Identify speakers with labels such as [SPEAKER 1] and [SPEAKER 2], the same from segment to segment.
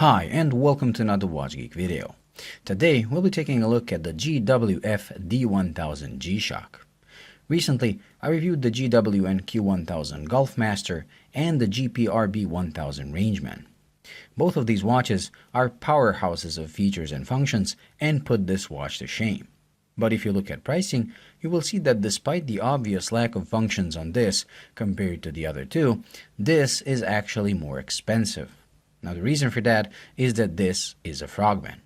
[SPEAKER 1] Hi and welcome to another Watch Geek video. Today we'll be taking a look at the GWF-D1000 G-Shock. Recently I reviewed the GWN-Q1000 Gulfmaster and the GPRB-1000 Rangeman. Both of these watches are powerhouses of features and functions and put this watch to shame. But if you look at pricing, you will see that despite the obvious lack of functions on this compared to the other two, this is actually more expensive. Now the reason for that is that this is a Frogman.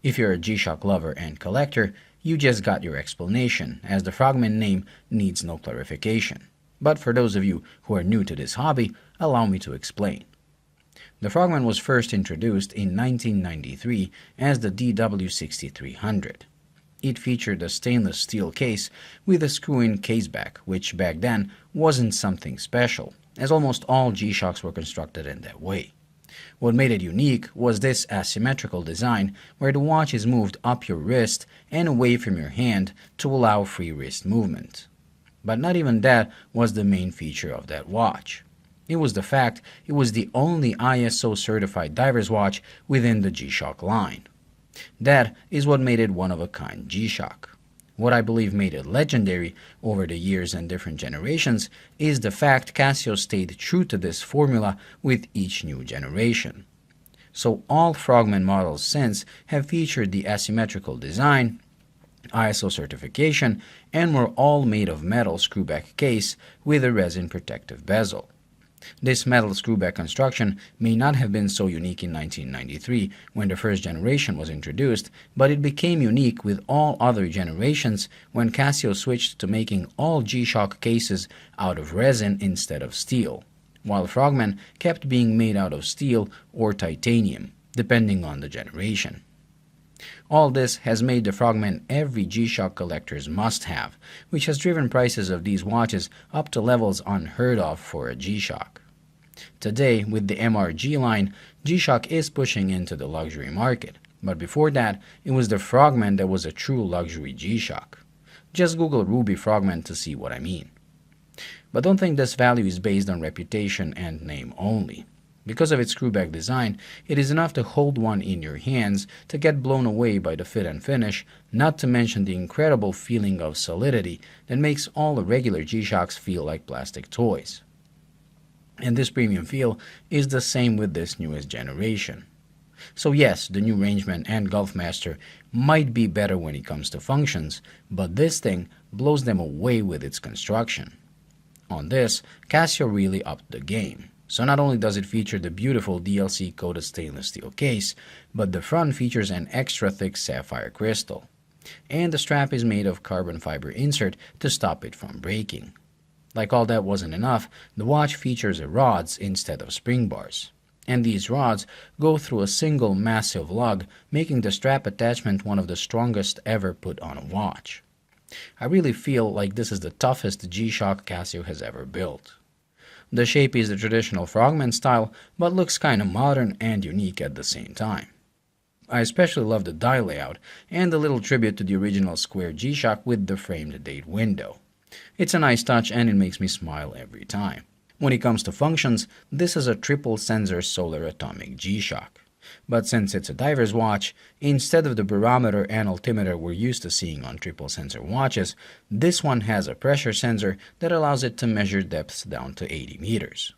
[SPEAKER 1] If you're a G-Shock lover and collector, you just got your explanation, as the Frogman name needs no clarification. But for those of you who are new to this hobby, allow me to explain. The Frogman was first introduced in 1993 as the DW6300. It featured a stainless steel case with a screw-in caseback, which back then wasn't something special, as almost all G-Shocks were constructed in that way. What made it unique was this asymmetrical design where the watch is moved up your wrist and away from your hand to allow free wrist movement. But not even that was the main feature of that watch. It was the fact it was the only ISO certified diver's watch within the G-Shock line. That is what made it one-of-a-kind G-Shock. What I believe made it legendary over the years and different generations is the fact Casio stayed true to this formula with each new generation. So all Frogman models since have featured the asymmetrical design, ISO certification, and were all made of metal screwback case with a resin protective bezel. This metal screwback construction may not have been so unique in 1993 when the first generation was introduced, but it became unique with all other generations when Casio switched to making all G-Shock cases out of resin instead of steel, while Frogman kept being made out of steel or titanium, depending on the generation. All this has made the Frogman every G-Shock collector's must-have, which has driven prices of these watches up to levels unheard of for a G-Shock. Today, with the MRG line, G-Shock is pushing into the luxury market, but before that, it was the Frogman that was a true luxury G-Shock. Just Google Ruby Frogman to see what I mean. But don't think this value is based on reputation and name only. Because of its screwback design, it is enough to hold one in your hands to get blown away by the fit and finish, not to mention the incredible feeling of solidity that makes all the regular G-Shocks feel like plastic toys. And this premium feel is the same with this newest generation. So yes, the new Rangeman and Gulfmaster might be better when it comes to functions, but this thing blows them away with its construction. On this, Casio really upped the game. So not only does it feature the beautiful DLC-coated stainless steel case, but the front features an extra thick sapphire crystal. And the strap is made of carbon fiber insert to stop it from breaking. Like all that wasn't enough, the watch features rods instead of spring bars. And these rods go through a single massive lug, making the strap attachment one of the strongest ever put on a watch. I really feel like this is the toughest G-Shock Casio has ever built. The shape is the traditional Frogman style, but looks kinda modern and unique at the same time. I especially love the die layout and the little tribute to the original square G-Shock with the framed date window. It's a nice touch and it makes me smile every time. When it comes to functions, this is a triple sensor solar atomic G-Shock. But since it's a diver's watch, instead of the barometer and altimeter we're used to seeing on triple sensor watches, this one has a pressure sensor that allows it to measure depths down to 80 meters.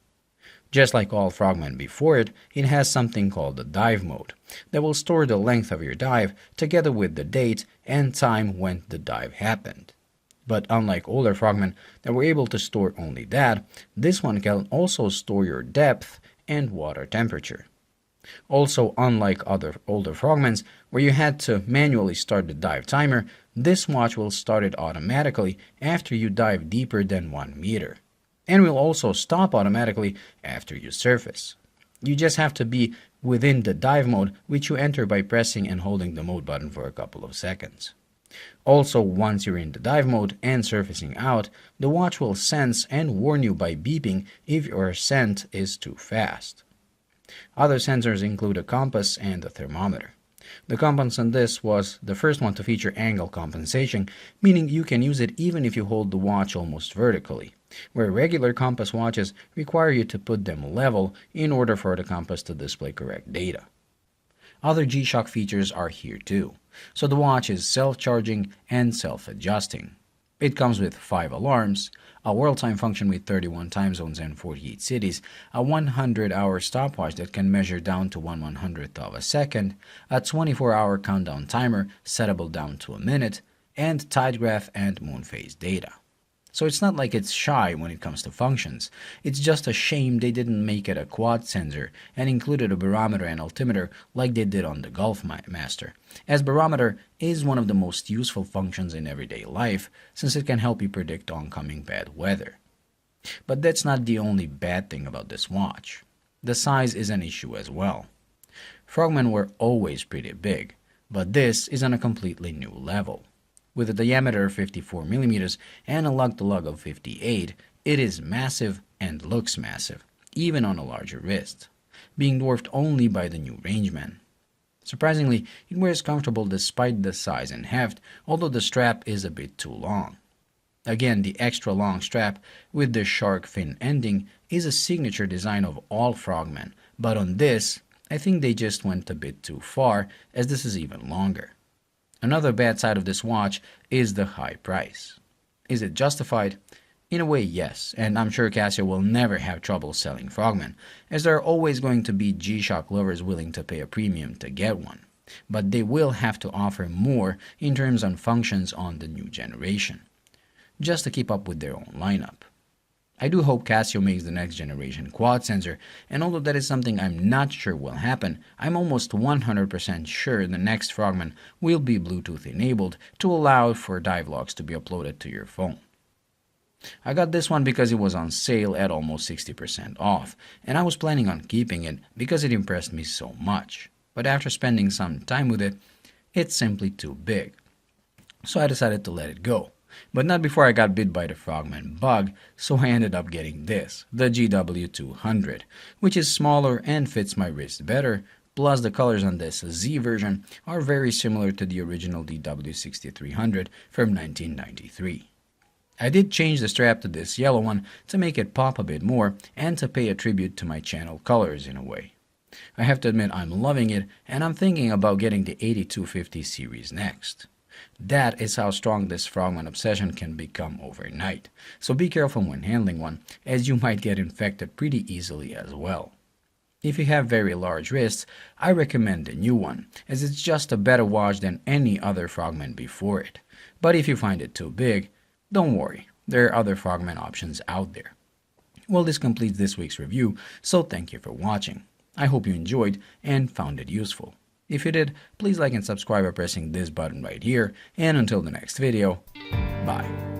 [SPEAKER 1] Just like all Frogman before it, it has something called the dive mode that will store the length of your dive together with the date and time when the dive happened. But unlike older Frogman that were able to store only that, this one can also store your depth and water temperature. Also, unlike other older Frogmans where you had to manually start the dive timer, this watch will start it automatically after you dive deeper than 1 meter, and will also stop automatically after you surface. You just have to be within the dive mode, which you enter by pressing and holding the mode button for a couple of seconds. Also, once you're in the dive mode and surfacing out, the watch will sense and warn you by beeping if your ascent is too fast. Other sensors include a compass and a thermometer. The compass on this was the first one to feature angle compensation, meaning you can use it even if you hold the watch almost vertically, where regular compass watches require you to put them level in order for the compass to display correct data. Other G-Shock features are here too, so the watch is self-charging and self-adjusting. It comes with 5 alarms, a world time function with 31 time zones and 48 cities, a 100-hour stopwatch that can measure down to 1/100th of a second, a 24-hour countdown timer settable down to a minute, and tide graph and moon phase data. So it's not like it's shy when it comes to functions. It's just a shame they didn't make it a quad sensor and included a barometer and altimeter like they did on the Gulfmaster, as barometer is one of the most useful functions in everyday life since it can help you predict oncoming bad weather. But that's not the only bad thing about this watch. The size is an issue as well. Frogmen were always pretty big, but this is on a completely new level. With a diameter of 54mm and a lug-to-lug of 58, it is massive and looks massive, even on a larger wrist, being dwarfed only by the new Rangeman. Surprisingly, it wears comfortable despite the size and heft, although the strap is a bit too long. Again, the extra long strap with the shark fin ending is a signature design of all Frogmen, but on this, I think they just went a bit too far, as this is even longer. Another bad side of this watch is the high price. Is it justified? In a way, yes, and I'm sure Casio will never have trouble selling Frogmen, as there are always going to be G-Shock lovers willing to pay a premium to get one. But they will have to offer more in terms of functions on the new generation, just to keep up with their own lineup. I do hope Casio makes the next generation quad sensor, and although that is something I'm not sure will happen, I'm almost 100% sure the next Frogman will be Bluetooth enabled to allow for dive logs to be uploaded to your phone. I got this one because it was on sale at almost 60% off, and I was planning on keeping it because it impressed me so much. But after spending some time with it, it's simply too big. So I decided to let it go. But not before I got bit by the Frogman bug, so I ended up getting this, the GW-200, which is smaller and fits my wrist better, plus the colors on this Z version are very similar to the original DW-6300 from 1993. I did change the strap to this yellow one to make it pop a bit more and to pay a tribute to my channel colors in a way. I have to admit I'm loving it, and I'm thinking about getting the 8250 series next. That is how strong this Frogman obsession can become overnight, so be careful when handling one, as you might get infected pretty easily as well. If you have very large wrists, I recommend the new one, as it's just a better watch than any other Frogman before it. But if you find it too big, don't worry, there are other Frogman options out there. Well, this completes this week's review, so thank you for watching. I hope you enjoyed and found it useful. If you did, please like and subscribe by pressing this button right here, and until the next video, bye.